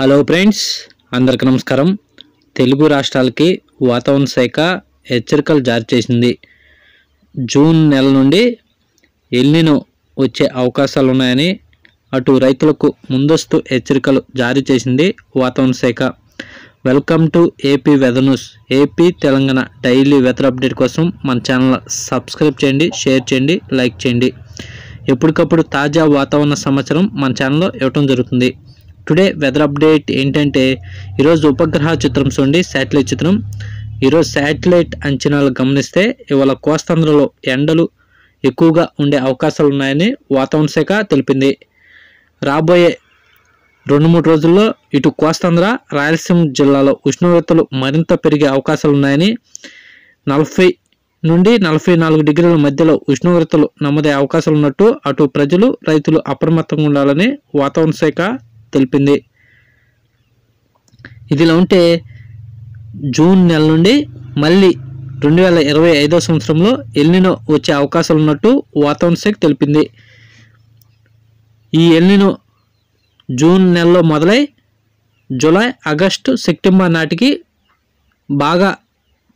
Hello friends, అందరికీ నమస్కారం. తెలుగు రాష్ట్రాలకి వాతావరణ శాఖ హెచ్చరికలు జారీ చేసింది. జూన్ నెల నుండి ఎల్నినో వచ్చే అవకాశాలు ఉన్నాయని అటు రైతులకు ముందస్తు హెచ్చరికలు జారీ చేసింది వాతావరణ శాఖ. Welcome to AP weather news. AP Telangana daily weather update కోసం మన ఛానల్ సబ్స్క్రైబ్ చేయండి, షేర్ చేయండి, లైక్ చేయండి. ఎప్పటికప్పుడు తాజా వాతావరణ సమాచారం మన ఛానల్లో ఇవ్వటం జరుగుతుంది. టుడే వెదర్ అప్డేట్ ఏంటంటే, ఈరోజు ఉపగ్రహ చిత్రం చూడండి, శాటిలైట్ చిత్రం. ఈరోజు శాటిలైట్ అంచనాలు గమనిస్తే ఇవాళ కోస్తాంధ్రలో ఎండలు ఎక్కువగా ఉండే అవకాశాలు ఉన్నాయని వాతావరణ శాఖ తెలిపింది. రాబోయే 2-3 రోజుల్లో ఇటు కోస్తాంధ్ర, రాయలసీమ జిల్లాలో ఉష్ణోగ్రతలు మరింత పెరిగే అవకాశాలు ఉన్నాయని, 40 నుండి 44 డిగ్రీల మధ్యలో ఉష్ణోగ్రతలు నమోదే అవకాశాలు ఉన్నట్టు అటు ప్రజలు, రైతులు అప్రమత్తంగా ఉండాలని వాతావరణ శాఖ తెలిపింది. ఇదిలా ఉంటే జూన్ నెల నుండి మళ్ళీ 2025 సంవత్సరంలో ఎల్నినో వచ్చే అవకాశాలు ఉన్నట్టు వాతావరణ శాఖ తెలిపింది. ఈ ఎల్నినో జూన్ నెలలో మొదలై జూలై, ఆగస్టు, సెప్టెంబర్ నాటికి బాగా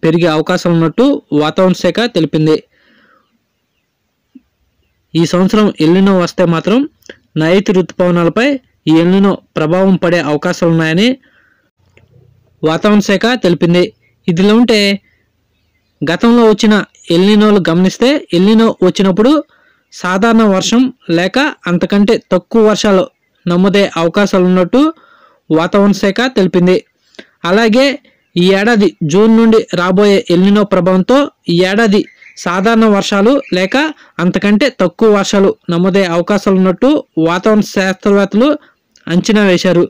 పెరిగే అవకాశాలు ఉన్నట్టు వాతావరణ శాఖ తెలిపింది. ఈ సంవత్సరం ఎల్నినో వస్తే మాత్రం నైరుతి ఋతుపవనాలపై ఈ ఎల్నినో ప్రభావం పడే అవకాశాలు ఉన్నాయని వాతావరణ శాఖ తెలిపింది. ఇదిలో ఉంటే గతంలో వచ్చిన ఎల్నినోలు గమనిస్తే ఎల్నినో వచ్చినప్పుడు సాధారణ వర్షం లేక అంతకంటే తక్కువ వర్షాలు నమోదే అవకాశాలు ఉన్నట్టు వాతావరణ శాఖ తెలిపింది. అలాగే ఈ ఏడాది జూన్ నుండి రాబోయే ఎల్నినో ప్రభావంతో ఈ ఏడాది సాధారణ వర్షాలు లేక అంతకంటే తక్కువ వర్షాలు నమోదే అవకాశాలు ఉన్నట్టు వాతావరణ శాస్త్రవేత్తలు అంచనా వేశారు.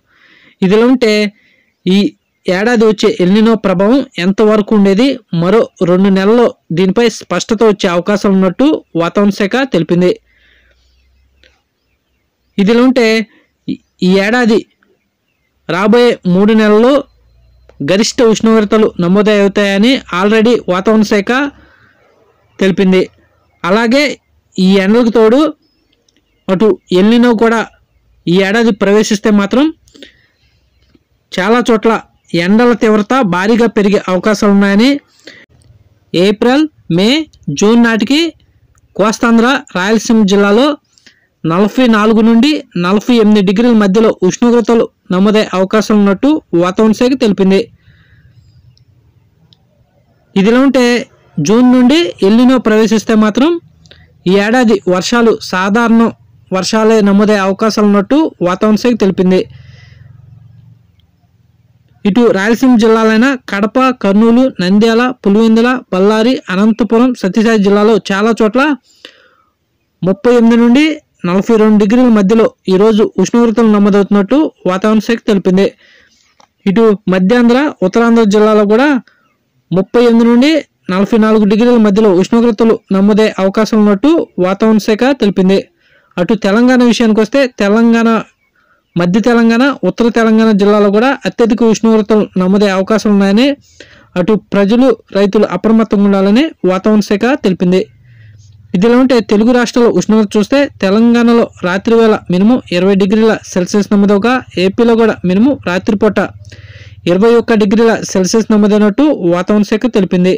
ఇదిలో ఉంటే ఈ ఏడాది వచ్చే ఎల్నినో ప్రభావం ఎంతవరకు ఉండేది, మరో 2 నెలల్లో దీనిపై స్పష్టత వచ్చే అవకాశాలు ఉన్నట్టు వాతావరణ శాఖ తెలిపింది. ఇదిలో ఉంటే ఈ ఏడాది రాబోయే 3 నెలల్లో గరిష్ట ఉష్ణోగ్రతలు నమోదే అవుతాయని ఆల్రెడీ వాతావరణ శాఖ తెలిపింది. అలాగే ఈ ఎండలకు తోడు అటు ఎల్నినో కూడా ఈ ఏడాది ప్రవేశిస్తే మాత్రం చాలా చోట్ల ఎండల తీవ్రత భారీగా పెరిగే అవకాశాలు ఉన్నాయని, ఏప్రిల్, మే, జూన్ నాటికి కోస్తాంధ్ర, రాయలసీమ జిల్లాలో 44 నుండి 48 డిగ్రీల మధ్యలో ఉష్ణోగ్రతలు నమోదే అవకాశాలు ఉన్నట్టు వాతావరణ శాఖ తెలిపింది. ఇదిలా ఉంటే జూన్ నుండి ఎల్నినో ప్రవేశిస్తే మాత్రం ఈ ఏడాది వర్షాలు సాధారణ వర్షాలే నమోదే అవకాశాలు ఉన్నట్టు వాతావరణ శాఖ తెలిపింది. ఇటు రాయలసీమ జిల్లాలైన కడప, కర్నూలు, నంద్యాల, పులివెందుల, బళ్ళారి, అనంతపురం, సత్యసాయి జిల్లాలో చాలా చోట్ల 38 నుండి 42 డిగ్రీల మధ్యలో ఈరోజు ఉష్ణోగ్రతలు నమోదవుతున్నట్టు వాతావరణ శాఖ తెలిపింది. ఇటు మధ్యాంధ్ర, ఉత్తరాంధ్ర జిల్లాలో కూడా 38 నుండి 44 డిగ్రీల మధ్యలో ఉష్ణోగ్రతలు నమోదే అవకాశం ఉన్నట్టు వాతావరణ శాఖ తెలిపింది. అటు తెలంగాణ విషయానికి వస్తే తెలంగాణ, మధ్య తెలంగాణ, ఉత్తర తెలంగాణ జిల్లాలో కూడా అత్యధిక ఉష్ణోగ్రతలు నమోదే అవకాశాలు ఉన్నాయని అటు ప్రజలు, రైతులు అప్రమత్తంగా ఉండాలని వాతావరణ శాఖ తెలిపింది. ఇదిలా ఉంటే తెలుగు రాష్ట్రాల ఉష్ణోగ్రత చూస్తే తెలంగాణలో రాత్రి వేళ మినిమం 20 డిగ్రీల సెల్సియస్ నమోదవగా ఏపీలో కూడా మినిమం రాత్రిపూట 21 డిగ్రీల సెల్సియస్ నమోదైనట్టు వాతావరణ శాఖ తెలిపింది.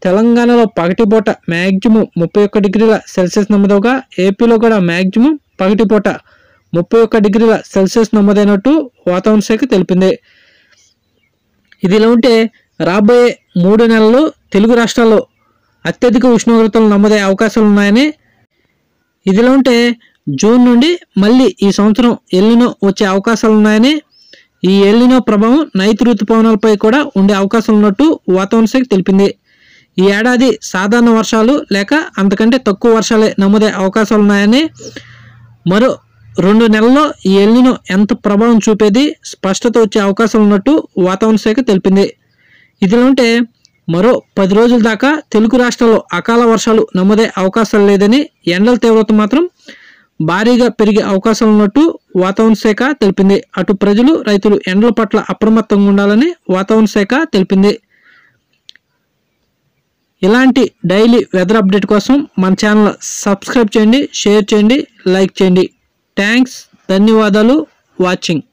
తెలంగాణలో పగటిపూట మ్యాక్సిమం 31 డిగ్రీల సెల్సియస్ నమోదవగా ఏపీలో కూడా మ్యాక్సిమం పగటిపూట 31 డిగ్రీల సెల్సియస్ నమోదైనట్టు వాతావరణ శాఖ తెలిపింది. ఇదిలా ఉంటే రాబోయే 3 నెలలు తెలుగు రాష్ట్రాల్లో అత్యధిక ఉష్ణోగ్రతలు నమోదే అవకాశాలు ఉన్నాయని, ఇదిలా ఉంటే జూన్ నుండి మళ్ళీ ఈ సంవత్సరం ఎల్నినో వచ్చే అవకాశాలు ఉన్నాయని, ఈ ఎల్నినో ప్రభావం నైరుతి ఋతుపవనాలపై కూడా ఉండే అవకాశాలు ఉన్నట్టు వాతావరణ శాఖ తెలిపింది. ఈ ఏడాది సాధారణ వర్షాలు లేక అంతకంటే తక్కువ వర్షాలే నమోదే అవకాశాలు ఉన్నాయని, మరో 2 నెలల్లో ఈ ఎల్నినో ఎంత ప్రభావం చూపేది స్పష్టత వచ్చే అవకాశాలు ఉన్నట్టు వాతావరణ శాఖ తెలిపింది. ఇదిలా ఉంటే మరో 10 రోజుల దాకా తెలుగు రాష్ట్రాల్లో అకాల వర్షాలు నమోదే అవకాశాలు లేదని, ఎండల తీవ్రత మాత్రం భారీగా పెరిగే అవకాశాలు ఉన్నట్టు వాతావరణ శాఖ తెలిపింది. అటు ప్రజలు, రైతులు ఎండల పట్ల అప్రమత్తంగా ఉండాలని వాతావరణ శాఖ తెలిపింది. ఇలాంటి డైలీ వెదర్ అప్డేట్ కోసం మన ఛానల్ సబ్స్క్రైబ్ చేయండి, షేర్ చేయండి, లైక్ చేయండి. థ్యాంక్స్, ధన్యవాదాలు వాచింగ్.